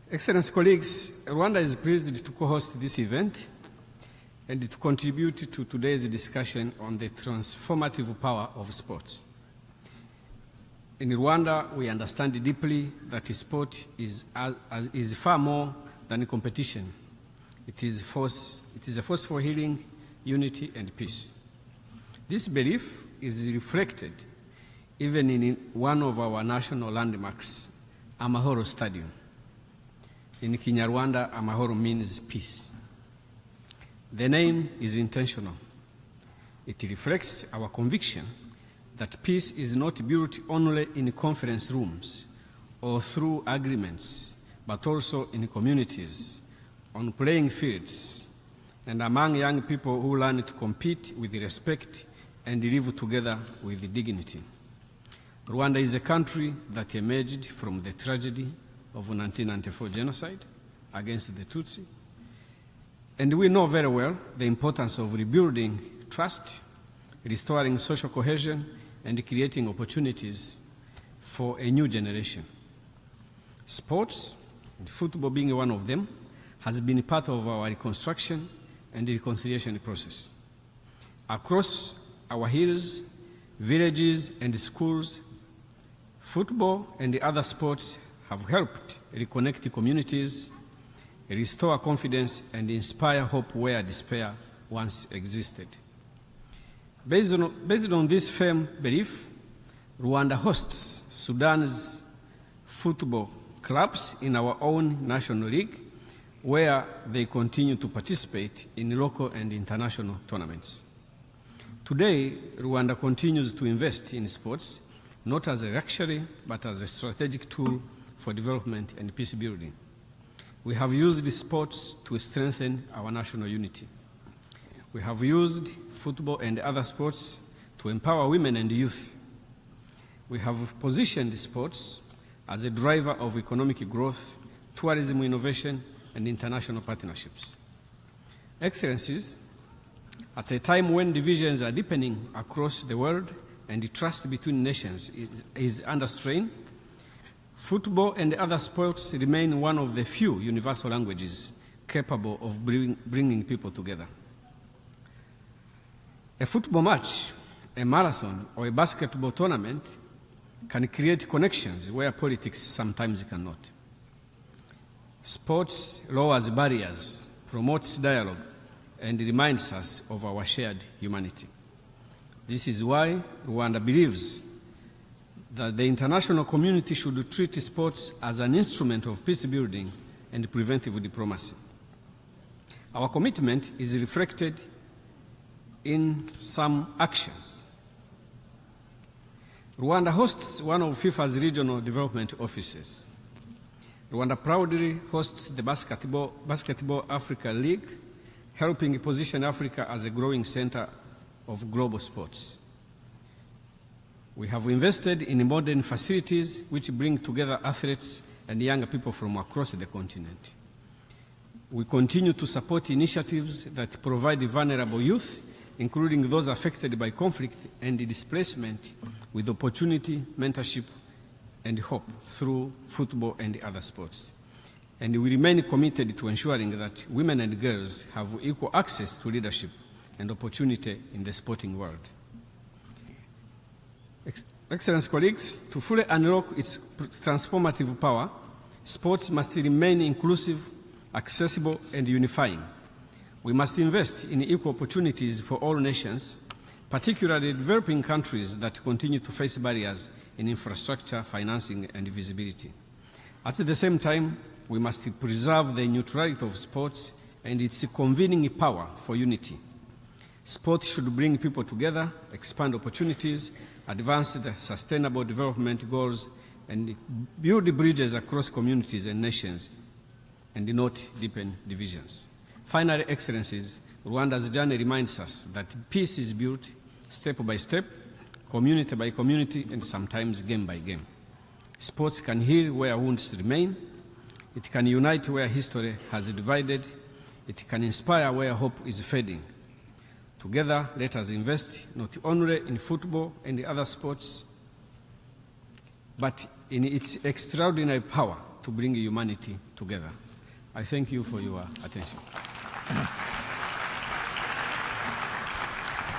Excellency colleagues, Rwanda is pleased to co-host this event and to contribute to today's discussion on the transformative power of sports. In Rwanda, we understand deeply that sport is far more than a competition. It is a force for healing, unity, and peace. This belief is reflected even in one of our national landmarks, Amahoro Stadium. In Kinyarwanda, Amahoro means peace. The name is intentional. It reflects our conviction that peace is not built only in conference rooms or through agreements, but also in communities, on playing fields, and among young people who learn to compete with respect and live together with dignity. Rwanda is a country that emerged from the tragedy of 1994 genocide against the Tutsi. And we know very well the importance of rebuilding trust, restoring social cohesion, and creating opportunities for a new generation. Sports, and football being one of them, has been part of our reconstruction and reconciliation process. Across our hills, villages, and schools, football and other sports have helped reconnect communities, restore confidence, and inspire hope where despair once existed. Based on this firm belief, Rwanda hosts Sudan's football clubs in our own national league, where they continue to participate in local and international tournaments. Today, Rwanda continues to invest in sports, not as a luxury, but as a strategic tool for development and peace building. We have used sports to strengthen our national unity. We have used football and other sports to empower women and youth. We have positioned sports as a driver of economic growth, tourism innovation, and international partnerships. Excellencies, at a time when divisions are deepening across the world and the trust between nations is under strain, football and other sports remain one of the few universal languages capable of bringing people together. A football match, a marathon, or a basketball tournament can create connections where politics sometimes cannot. Sports lowers barriers, promotes dialogue, and reminds us of our shared humanity. This is why Rwanda believes that the international community should treat sports as an instrument of peace building and preventive diplomacy. Our commitment is reflected in some actions. Rwanda hosts one of FIFA's regional development offices. Rwanda proudly hosts the Basketball Africa League, helping position Africa as a growing center of global sports. We have invested in modern facilities which bring together athletes and young people from across the continent. We continue to support initiatives that provide vulnerable youth, including those affected by conflict and displacement, with opportunity, mentorship, and hope through football and other sports. And we remain committed to ensuring that women and girls have equal access to leadership and opportunity in the sporting world. Excellent colleagues, to fully unlock its transformative power, sports must remain inclusive, accessible, and unifying. We must invest in equal opportunities for all nations, particularly developing countries that continue to face barriers in infrastructure, financing, and visibility. At the same time, we must preserve the neutrality of sports and its convening power for unity. Sport should bring people together, expand opportunities, advance the sustainable development goals, and build bridges across communities and nations, and not deepen divisions. Finally, Excellencies, Rwanda's journey reminds us that peace is built step by step, community by community, and sometimes game by game. Sports can heal where wounds remain. It can unite where history has divided. It can inspire where hope is fading. Together, let us invest not only in football and the other sports, but in its extraordinary power to bring humanity together. I thank you for your attention.